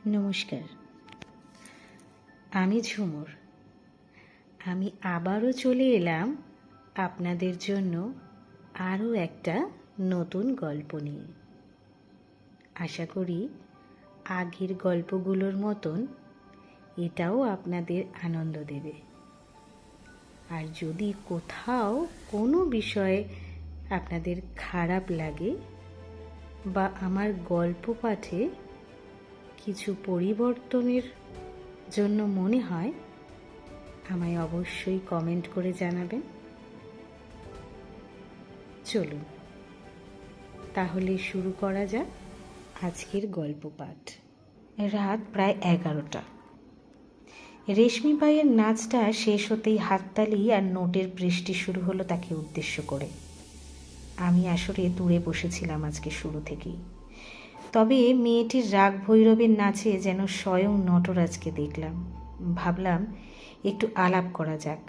নমস্কার, আমি ঝুমুর। আমি আবারও চলে এলাম আপনাদের জন্য আরও একটা নতুন গল্প নিয়ে। আশা করি আগের গল্পগুলোর মতন এটাও আপনাদের আনন্দ দেবে। আর যদি কোথাও কোনো বিষয়ে আপনাদের খারাপ লাগে বা আমার গল্প পাঠে কিছু পরিবর্তনের জন্য মনে হয়, আমায় অবশ্যই কমেন্ট করে জানাবেন। চলুন তাহলে শুরু করা যাক আজকের গল্প পাঠ। রাত প্রায় 11টা। রেশমি ভাইয়ের নাচটা শেষ হতেই হাততালি আর নোটের বৃষ্টি শুরু হলো তাকে উদ্দেশ্য করে। আমি আসলে দূরে বসেছিলাম আজকে শুরু থেকেই। তবে মেয়েটির রাগ ভৈরবের নাচে যেন স্বয়ং নটরাজকে দেখলাম। ভাবলাম একটু আলাপ করা যাক।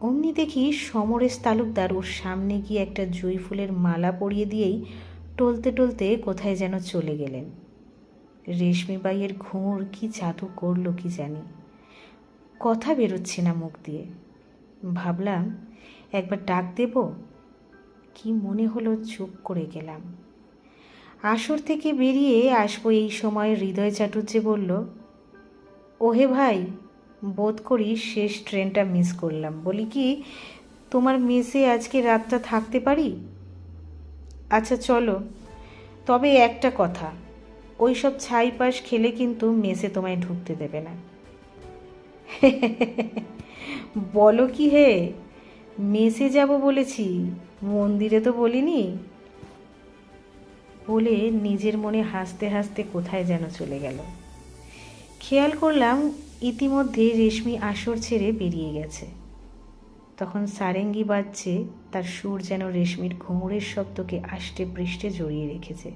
অমনি দেখি সমরেশ তালুকদার ওর সামনে গিয়ে একটা জুঁই ফুলের মালা পরিয়ে দিয়েই টলতে টলতে কোথায় যেন চলে গেলেন। রেশমি বাইয়ের ঘুঙুর কি জাদু করলো কি জানি, কথা বেরোচ্ছে না মুখ দিয়ে। ভাবলাম একবার ডাক দেব, কি মনে হলো চুপ করে গেলাম। আসর থেকে বেরিয়ে আসবো এই সময় হৃদয় চাটুর্যে বলল, ওহে ভাই, বোধ করি শেষ ট্রেনটা মিস করলাম। বলি কি, তোমার মেসে আজকে রাতটা থাকতে পারি? আচ্ছা চলো, তবে একটা কথা, ওই সব ছাইপাশ খেলে কিন্তু মেসে তোমায় ঢুকতে দেবে না। বলো কি হে, মেসে যাব বলেছি, মন্দিরে তো বলিনি। বলে নিজের মনে হাসতে হাসতে কোথায় যেন চলে গেল। খেয়াল করলাম ইতিমধ্যে রেশমি আসর ছেড়ে বেরিয়ে গেছে। তখন সারেঙ্গি বাজছে, তার সুর যেন রেশমির ঘুঙুরের শব্দকে আষ্টে পৃষ্ঠে জড়িয়ে রেখেছে।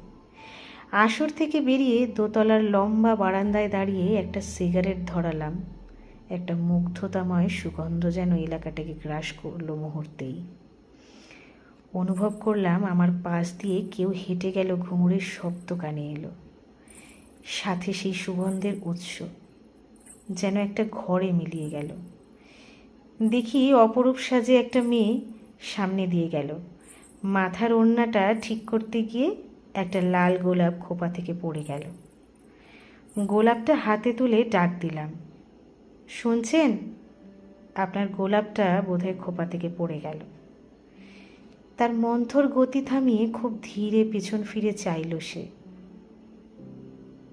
আসর থেকে বেরিয়ে দোতলার লম্বা বারান্দায় দাঁড়িয়ে একটা সিগারেট ধরালাম। একটা মুগ্ধতাময় সুগন্ধ যেন এলাকাটাকে গ্রাস করলো মুহূর্তেই। অনুভব করলাম আমার পাশ দিয়ে কেউ হেঁটে গেল, ঘুঙুরের শব্দ কানে এলো, সাথে সেই সুগন্ধের উৎস যেন একটা ঘরে মিলিয়ে গেল। দেখি অপরূপ সাজে একটা মেয়ে সামনে দিয়ে গেল। মাথার ওড়নাটা ঠিক করতে গিয়ে একটা লাল গোলাপ খোপা থেকে পড়ে গেল। গোলাপটা হাতে তুলে ডাক দিলাম, শুনছেন? আপনার গোলাপটা বোধহয় খোপা থেকে পড়ে গেল। তার মন্থর গতি থামিয়ে খুব ধীরে পেছন ফিরে চাইল সে।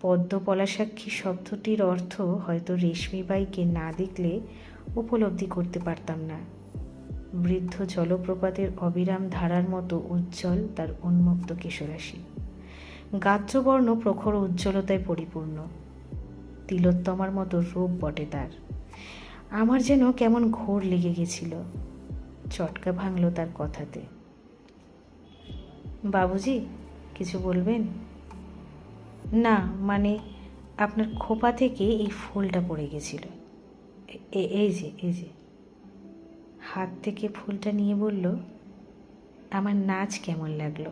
পদ্ম পলাশাক্ষী শব্দটির অর্থ হয়তো রেশমিবাইকে না দেখলে উপলব্ধি করতে পারতাম না। বৃদ্ধ জলপ্রপাতের অবিরাম ধারার মতো উজ্জ্বল তার উন্মুক্ত কেশরাশি, গাত্রবর্ণ প্রখর উজ্জ্বলতায় পরিপূর্ণ, তিলোত্তমার মতো রূপ বটে তার। আমার যেন কেমন ঘোর লেগে গেছিল। চটকা ভাঙল তার কথাতে। বাবুজি, কিছু বলবেন? না, মানে আপনার খোপা থেকে এই ফুলটা পড়ে গেছিল। এই যে। হাত থেকে ফুলটা নিয়ে বলল, আমার নাচ কেমন লাগলো।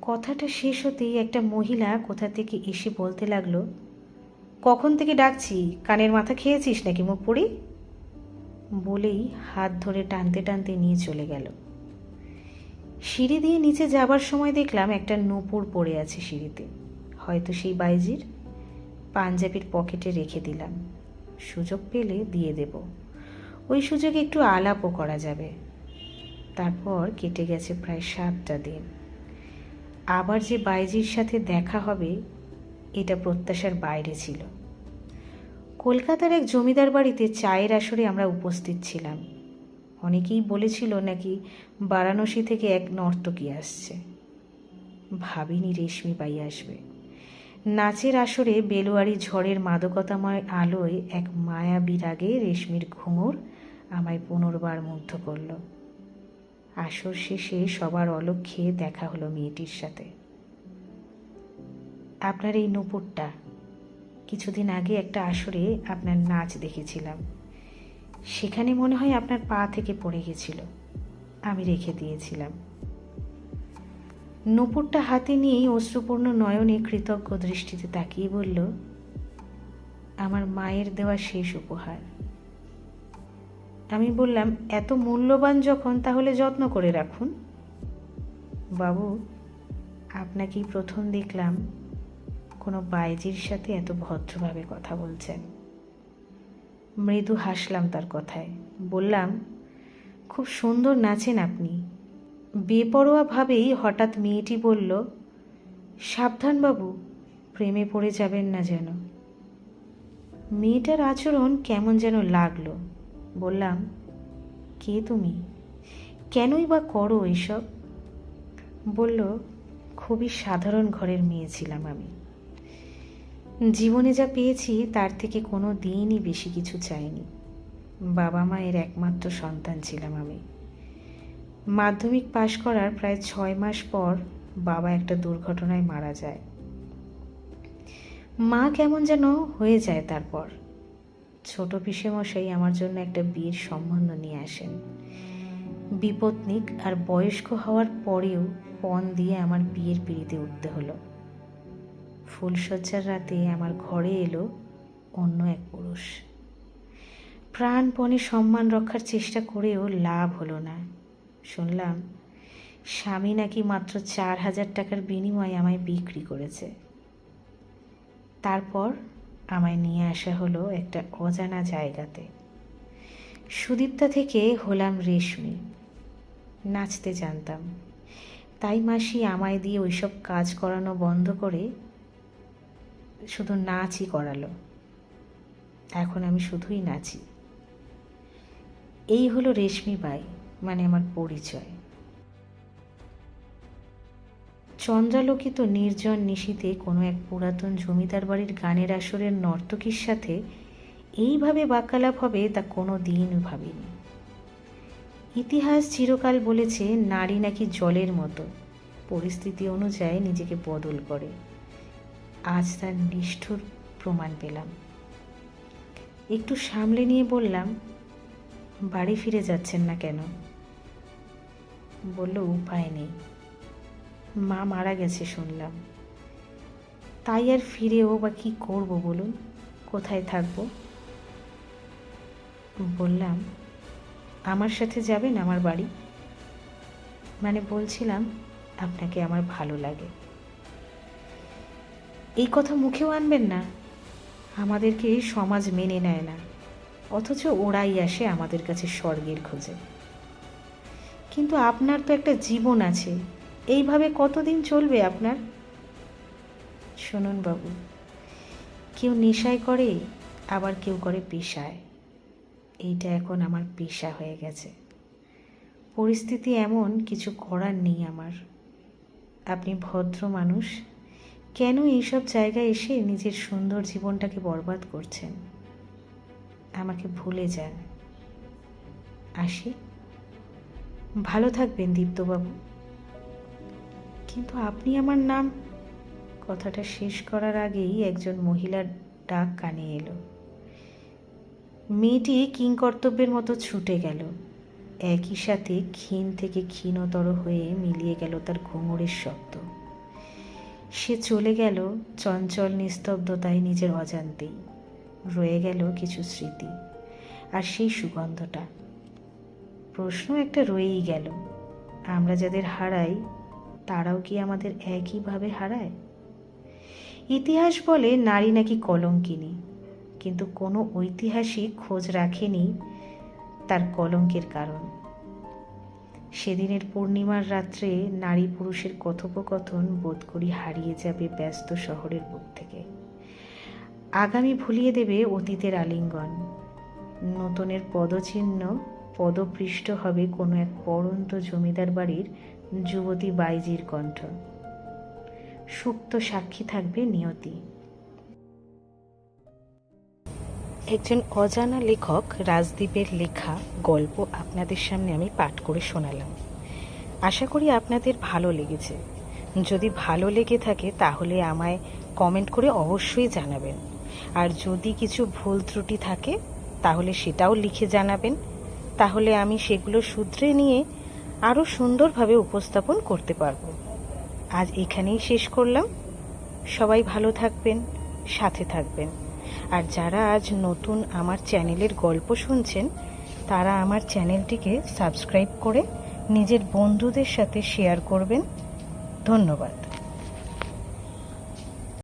কথাটা শেষ হতেই একটা মহিলা কোথা থেকে এসে বলতে লাগলো, কখন থেকে ডাকছি, কানের মাথা খেয়েছিস নাকি মুখ পুরি? বলেই হাত ধরে টানতে টানতে নিয়ে চলে গেল। সিঁড়ি দিয়ে নিচে যাবার সময় দেখলাম একটা নূপুর পড়ে আছে সিঁড়িতে, হয়তো সেই বাইজির। পাঞ্জাবির পকেটে রেখে দিলাম, সুযোগ পেলে দিয়ে দেব। ওই সুযোগে একটু আলাপও করা যাবে। তারপর কেটে গেছে প্রায় 7টা দিন। আবার যে বাইজির সাথে দেখা হবে এটা প্রত্যাশার বাইরে ছিল। কলকাতার এক জমিদার বাড়িতে চায়ের আসরে আমরা উপস্থিত ছিলাম। অনেকেই বলেছিল নাকি বারাণসী থেকে এক নর্তকী আসছে। ভাবিনি রেশমি বাই আসবে। নাচের আসরে বেলোয়ারি ঝড়ের মাদকতাময় আলোয় এক মায়া বিরাগে রেশমির ঘুঙুর আমায় পুনর্বার মুগ্ধ করল। আসর শেষে সবার অলক্ষ্যে দেখা হলো মেয়েটির সাথে। আপনার এই নূপুরটা, কিছুদিন আগে একটা আসরে আপনার নাচ দেখেছিলাম, সেখানে মনে হয় আপনার পা থেকে পড়ে গেছিল, আমি রেখে দিয়েছিলাম। নূপুরটা হাতে নিয়েই অশ্রুপূর্ণ নয়নে কৃতজ্ঞ দৃষ্টিতে তাকিয়ে বলল, আমার মায়ের দেওয়া শেষ উপহার। আমি বললাম, এত মূল্যবান যখন তাহলে যত্ন করে রাখুন। বাবু, আপনাকেই প্রথম দেখলাম কোনো বাইজির সাথে এত ভদ্রভাবে কথা বলছেন। মৃদু হাসলাম তার কথায়। বললাম, খুব সুন্দর নাচেন আপনি। বেপরোয়াভাবেই হঠাৎ মেয়েটি বলল, সাবধান বাবু, প্রেমে পড়ে যাবেন না যেন। মেয়েটার আচরণ কেমন যেন লাগলো। বললাম, কে তুমি? কেনই বা করো এসব? বলল, খুবই সাধারণ ঘরের মেয়ে ছিলাম আমি। জীবনে যা পেয়েছি তার থেকে কোনো দিনই বেশি কিছু চাইনি। বাবা মায়ের একমাত্র সন্তান ছিলাম আমি। মাধ্যমিক পাশ করার প্রায় 6 মাস পর বাবা একটা দুর্ঘটনায় মারা যায়। মা কেমন যেন হয়ে যায়। তারপর ছোট পিসেমশাই আমার জন্য একটা বিয়ের সম্বন্ধ নিয়ে আসেন। বিপত্নিক আর বয়স্ক হওয়ার পরেও পণ দিয়ে আমার বিয়ের পিঁড়িতে উঠতে হলো। ফুলশয্যার রাতে আমার ঘরে এলো অন্য এক পুরুষ। প্রাণপণে সম্মান রক্ষার চেষ্টা করেও লাভ হলো না। শুনলাম স্বামী নাকি মাত্র 4,000 টাকার বিনিময়ে আমায় বিক্রি করেছে। তারপর আমায় নিয়ে আসা হলো একটা অজানা জায়গাতে। সুদীপ্তা থেকে হলাম রেশমি। নাচতে জানতাম, তাই মাসি আমায় দিয়ে ওইসব কাজ করানো বন্ধ করে শুধু নাচই করালো। এখন আমি শুধুই নাচি। এই হলো রেশমি বাই, মানে আমার পরিচয়। চন্দ্রালোকিত নির্জন নিশীথে কোনো এক পুরাতন জমিদার বাড়ির গানের আসরের নর্তকীর সাথে এইভাবে বাক্যালাপ হবে তা কোনো দিন ভাবিনি। ইতিহাস চিরকাল বলেছে নারী নাকি জলের মতো, পরিস্থিতি অনুযায়ী নিজেকে বদল করে। আজ তার নিষ্ঠুর প্রমাণ পেলাম। একটু সামলে নিয়ে বললাম, বাড়ি ফিরে যাচ্ছেন না কেন? বলল, উপায় নেই, মা মারা গেছে শুনলাম। তাই আর ফিরেও বা কী করব বলুন, কোথায় থাকব? বললাম, আমার সাথে যাবেন আমার বাড়ি? মানে বলছিলাম, আপনাকে আমার ভালো লাগে। এই কথা মুখেও আনবেন না। আমাদেরকে সমাজ মেনে নেয় না, অথচ ওরাই আসে আমাদের কাছে স্বর্গের খোঁজে। কিন্তু আপনার তো একটা জীবন আছে, এইভাবে কতদিন চলবে আপনার? শুনুন বাবু, কেউ নেশায় করে, আবার কেউ করে পেশায়। এইটা এখন আমার পেশা হয়ে গেছে। পরিস্থিতি এমন, কিছু করার নেই আমার। আপনি ভদ্র মানুষ, কেন এইসব জায়গায় এসে নিজের সুন্দর জীবনটাকে বরবাদ করছেন? আমাকে ভুলে যান। আসি। ভালো থাকবেন দীপ্তবাবু। কিন্তু আপনি আমার নাম... কথাটা শেষ করার আগেই একজন মহিলার ডাক কানে এলো। মেয়েটি কিংকর্তব্যের মতো ছুটে গেল। একই সাথে ক্ষীণ থেকে ক্ষীণতর হয়ে মিলিয়ে গেল তার ঘুঙুরের শব্দ। সে চলে গেল চঞ্চল নিস্তব্ধতায় নিজের অজান্তেই। রয়ে গেল কিছু স্মৃতি আর সেই সুগন্ধটা। প্রশ্ন একটা রয়েই গেল, আমরা যাদের হারাই তারাও কি আমাদের একইভাবে হারায়? ইতিহাস বলে নারী নাকি কলঙ্কিনী, কিন্তু কোনো ঐতিহাসিক খোঁজ রাখেনি তার কলঙ্কের কারণ। সেদিনের পূর্ণিমার রাত্রে নারী পুরুষের কথোপকথন বোধ করি হারিয়ে যাবে ব্যস্ত শহরের বুক থেকে। আগামী ভুলিয়ে দেবে অতীতের আলিঙ্গন। নূতনের পদচিহ্ন পদপৃষ্ট হবে কোনো এক পড়ন্ত জমিদার বাড়ির যুবতী বাইজির কণ্ঠ। সুপ্ত সাক্ষী থাকবে নিয়তি। একজন অজানা লেখক রাজদীপের লেখা গল্প আপনাদের সামনে আমি পাঠ করে শোনালাম। আশা করি আপনাদের ভালো লেগেছে। যদি ভালো লেগে থাকে তাহলে আমায় কমেন্ট করে অবশ্যই জানাবেন। আর যদি কিছু ভুল ত্রুটি থাকে তাহলে সেটাও লিখে জানাবেন, তাহলে আমি সেগুলো শুধরে নিয়ে আরও সুন্দরভাবে উপস্থাপন করতে পারবো। আজ এখানেই শেষ করলাম। সবাই ভালো থাকবেন, সাথে থাকবেন। আর যারা আজ নতুন আমার চ্যানেলের গল্প শুনছেন, তারা আমার চ্যানেলটিকে সাবস্ক্রাইব করে নিজের বন্ধুদের সাথে শেয়ার করবেন। ধন্যবাদ।